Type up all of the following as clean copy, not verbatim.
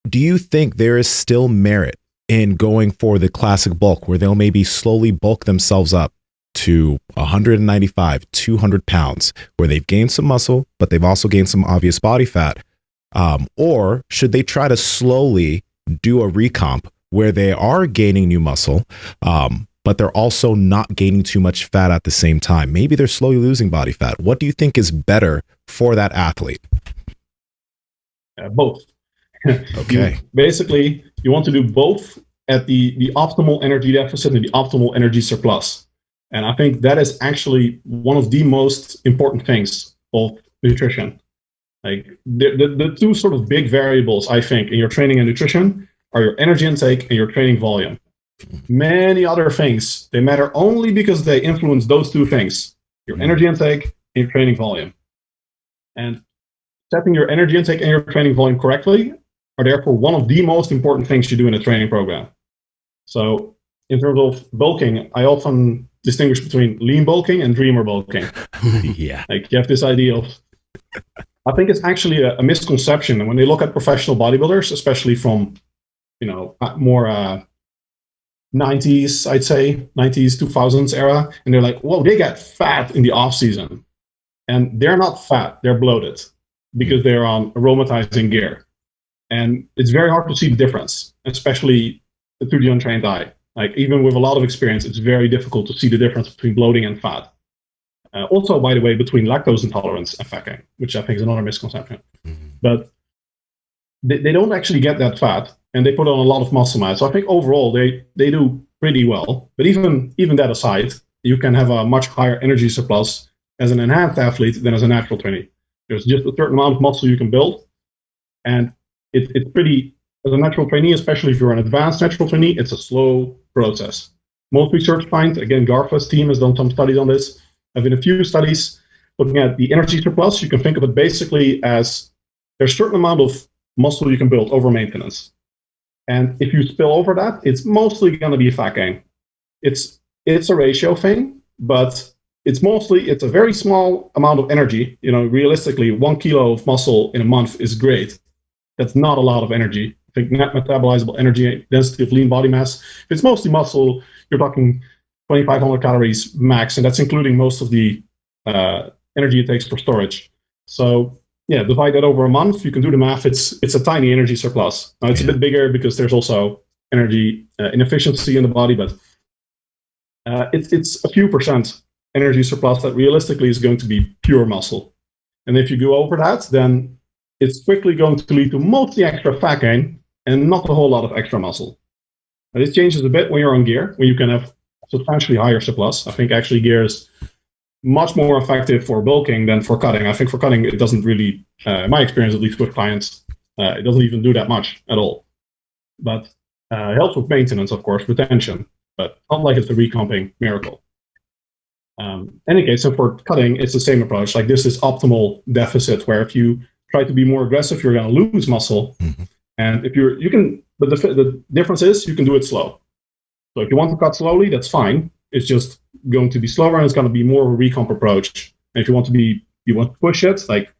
do you think there is still merit in going for the classic bulk where they'll maybe slowly bulk themselves up to 195, 200 pounds, where they've gained some muscle, but they've also gained some obvious body fat? Or should they try to slowly do a recomp where they are gaining new muscle, but they're also not gaining too much fat at the same time? Maybe they're slowly losing body fat. What do you think is better for that athlete? Both. Okay. You want to do both at the optimal energy deficit and the optimal energy surplus. And I think that is actually one of the most important things of nutrition. Like the two sort of big variables, I think, in your training and nutrition are your energy intake and your training volume. Many other things, they matter only because they influence those two things, your energy intake and your training volume. And setting your energy intake and your training volume correctly are therefore one of the most important things you do in a training program. So in terms of bulking, I often distinguish between lean bulking and dreamer bulking. Yeah. Like you have this idea of, I think it's actually a misconception. And when they look at professional bodybuilders, especially from, more 90s, I'd say, 90s, 2000s era, and they're like, whoa, they get fat in the off season. And they're not fat, they're bloated because they're on aromatizing gear. And it's very hard to see the difference, especially through the untrained eye. Like even with a lot of experience, it's very difficult to see the difference between bloating and fat. Also, by the way, between lactose intolerance and fat gain, which I think is another misconception. But they don't actually get that fat, and they put on a lot of muscle mass. So I think overall they do pretty well. But even that aside, you can have a much higher energy surplus as an enhanced athlete than as a natural trainee. There's just a certain amount of muscle you can build, and it's pretty, as a natural trainee, especially if you're an advanced natural trainee, it's a slow process. Most research finds, again, Garfa's team has done some studies on this. I've been a few studies looking at the energy surplus. You can think of it basically as there's a certain amount of muscle you can build over maintenance. And if you spill over that, it's mostly going to be fat gain. It's a ratio thing, but it's a very small amount of energy. Realistically, 1 kilo of muscle in a month is great. That's not a lot of energy. I think net metabolizable energy density of lean body mass, if it's mostly muscle, you're talking 2,500 calories max, and that's including most of the energy it takes for storage. So yeah, divide that over a month, you can do the math. It's a tiny energy surplus. Now it's a bit bigger because there's also energy inefficiency in the body, but it's a few percent energy surplus that realistically is going to be pure muscle. And if you go over that, then it's quickly going to lead to mostly extra fat gain and not a whole lot of extra muscle. Now, this changes a bit when you're on gear, when you can have substantially higher surplus. I think actually gear is much more effective for bulking than for cutting. I think for cutting, it doesn't really, in my experience, at least with clients, it doesn't even do that much at all. But it helps with maintenance, of course, retention, but not like it's a recomping miracle. Any case, so for cutting, it's the same approach. Like this is optimal deficit, where if you try to be more aggressive, you're going to lose muscle. And if but the difference is you can do it slow. So if you want to cut slowly, that's fine. It's just going to be slower and it's going to be more of a recomp approach. And if you want to push it, like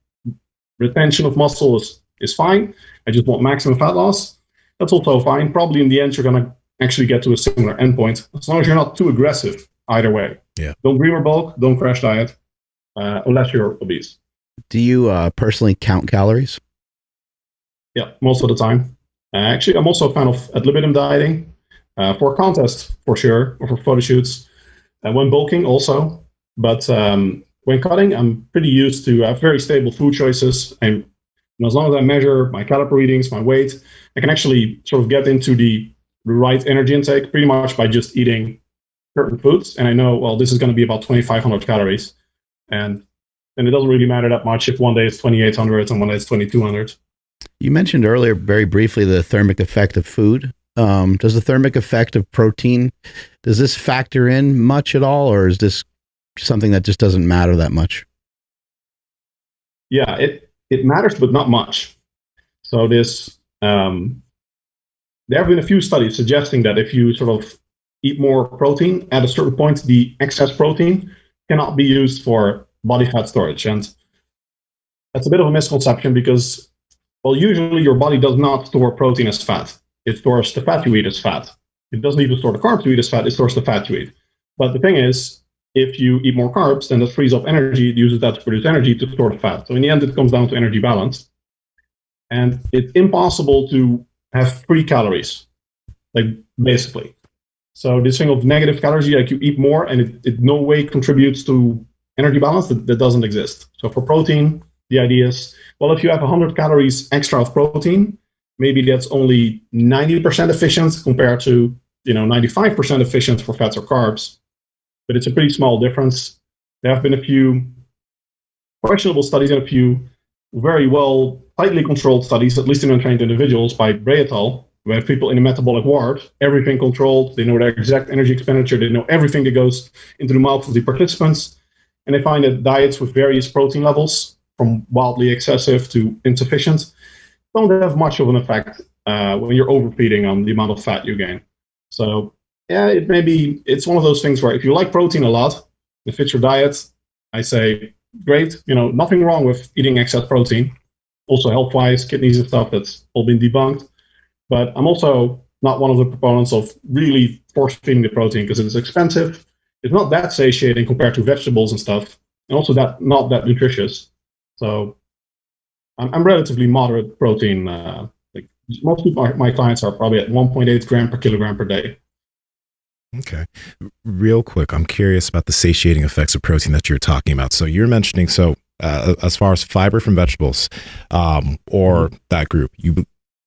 retention of muscle is fine. I just want maximum fat loss. That's also fine. Probably in the end, you're going to actually get to a similar endpoint, as long as you're not too aggressive either way. Yeah. Don't dream or bulk, don't crash diet, unless you're obese. Do you personally count calories? Yeah, most of the time. Actually, I'm also a fan of ad libitum dieting for contests, for sure, or for photo shoots. When bulking, also. But when cutting, I'm pretty used to have very stable food choices. And as long as I measure my calorie readings, my weight, I can actually sort of get into the right energy intake pretty much by just eating certain foods. And I know, well, this is going to be about 2,500 calories. And it doesn't really matter that much if one day it's 2,800 and one day it's 2,200. You mentioned earlier very briefly the thermic effect of food. Does the thermic effect of protein, does this factor in much at all, or is this something that just doesn't matter that much? Yeah, it matters, but not much. So there have been a few studies suggesting that if you sort of eat more protein, at a certain point, the excess protein cannot be used for body fat storage. And that's a bit of a misconception because Well, usually your body does not store protein as fat. It stores the fat you eat as fat. It doesn't even store the carbs you eat as fat. It stores the fat you eat. But the thing is, if you eat more carbs, then that frees up energy. It uses that to produce energy to store the fat. So in the end, it comes down to energy balance. And it's impossible to have free calories, like basically. So this thing of negative calories, like you eat more and it no way contributes to energy balance, that doesn't exist. So for protein, the idea is, well, if you have 100 calories extra of protein, maybe that's only 90% efficient compared to 95% efficient for fats or carbs. But it's a pretty small difference. There have been a few questionable studies and a few very well, tightly controlled studies, at least in untrained individuals, by Bray et al., where people in a metabolic ward, everything controlled, they know their exact energy expenditure, they know everything that goes into the mouth of the participants, and they find that diets with various protein levels, from wildly excessive to insufficient, don't have much of an effect when you're overfeeding on the amount of fat you gain. So yeah, it's one of those things where if you like protein a lot, if it's your diet, I say, great, nothing wrong with eating excess protein. Also health-wise, kidneys and stuff, that's all been debunked. But I'm also not one of the proponents of really force-feeding the protein because it's expensive. It's not that satiating compared to vegetables and stuff, and also not that nutritious. So I'm relatively moderate protein. Like most of my clients are probably at 1.8 gram per kilogram per day. Okay. Real quick, I'm curious about the satiating effects of protein that you're talking about. So you're mentioning, as far as fiber from vegetables, or that group,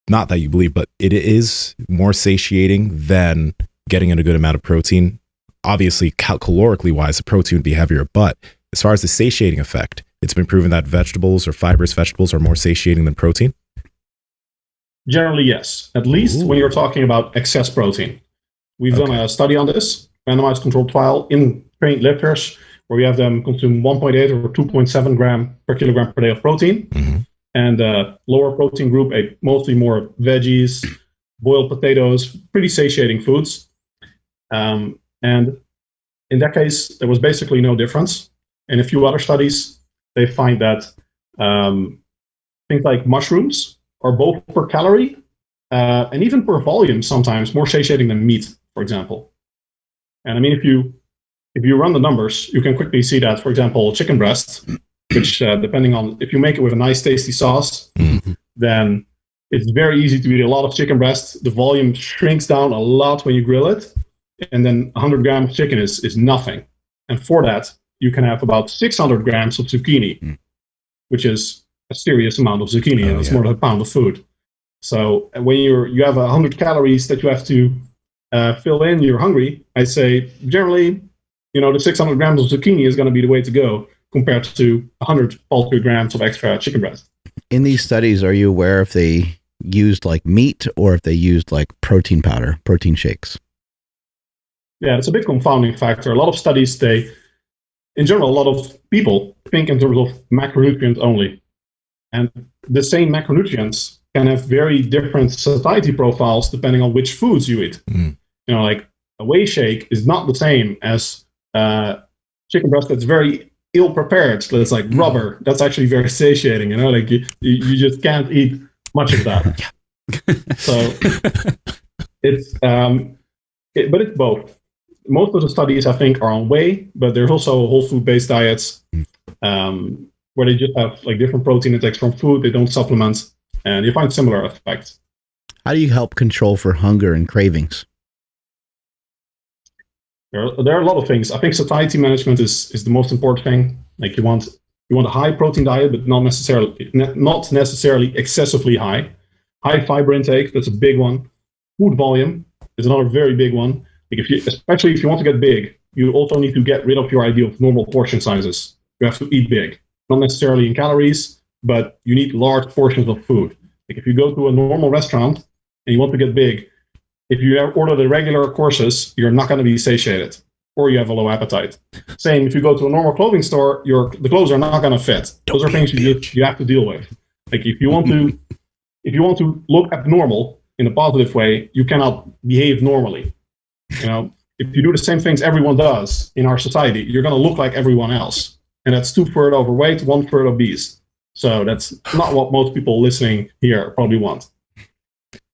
not that you believe, but it is more satiating than getting in a good amount of protein. Obviously, calorically wise, the protein would be heavier, but as far as the satiating effect, it's been proven that vegetables or fibrous vegetables are more satiating than protein? Generally, yes. At least when you're talking about excess protein. We've done a study on this, randomized controlled trial in trained lifters, where we have them consume 1.8 or 2.7 gram per kilogram per day of protein. Mm-hmm. And lower protein group ate mostly more veggies, boiled potatoes, pretty satiating foods. And in that case, there was basically no difference. In a few other studies, they find that things like mushrooms are both per calorie and even per volume sometimes more satiating than meat, for example. And I mean, if you run the numbers, you can quickly see that, for example, chicken breast, which depending on if you make it with a nice tasty sauce, then it's very easy to eat a lot of chicken breast. The volume shrinks down a lot when you grill it, and then 100 grams of chicken is nothing. And for that, you can have about 600 grams of zucchini, which is a serious amount of zucchini, and it's more than a pound of food. So when you have 100 calories that you have to fill in, you're hungry, I say generally, the 600 grams of zucchini is going to be the way to go compared to 100 paltry grams of extra chicken breast. In these studies, are you aware if they used like meat or if they used like protein powder, protein shakes? Yeah, it's a big confounding factor. A lot of studies, in general, a lot of people think in terms of macronutrients only. And the same macronutrients can have very different satiety profiles depending on which foods you eat. Like a whey shake is not the same as chicken breast that's very ill prepared. So it's like rubber. That's actually very satiating. Like you just can't eat much of that. So but it's both. Most of the studies I think are on whey, but there's also whole food based diets where they just have like different protein intakes from food. They don't supplement, and you find similar effects. How do you help control for hunger and cravings? There are a lot of things. I think satiety management is the most important thing. Like you want a high protein diet, but not necessarily excessively high. High fiber intake, that's a big one. Food volume is another very big one. Like especially if you want to get big, you also need to get rid of your idea of normal portion sizes. You have to eat big, not necessarily in calories, but you need large portions of food. Like if you go to a normal restaurant and you want to get big, if you order the regular courses, you're not going to be satiated, or you have a low appetite. Same if you go to a normal clothing store, the clothes are not going to fit. Those are things you have to deal with. Like if you want to look abnormal in a positive way, you cannot behave normally. If you do the same things everyone does in our society, you're going to look like everyone else. And that's 2/3 overweight, 1/3 obese. So that's not what most people listening here probably want.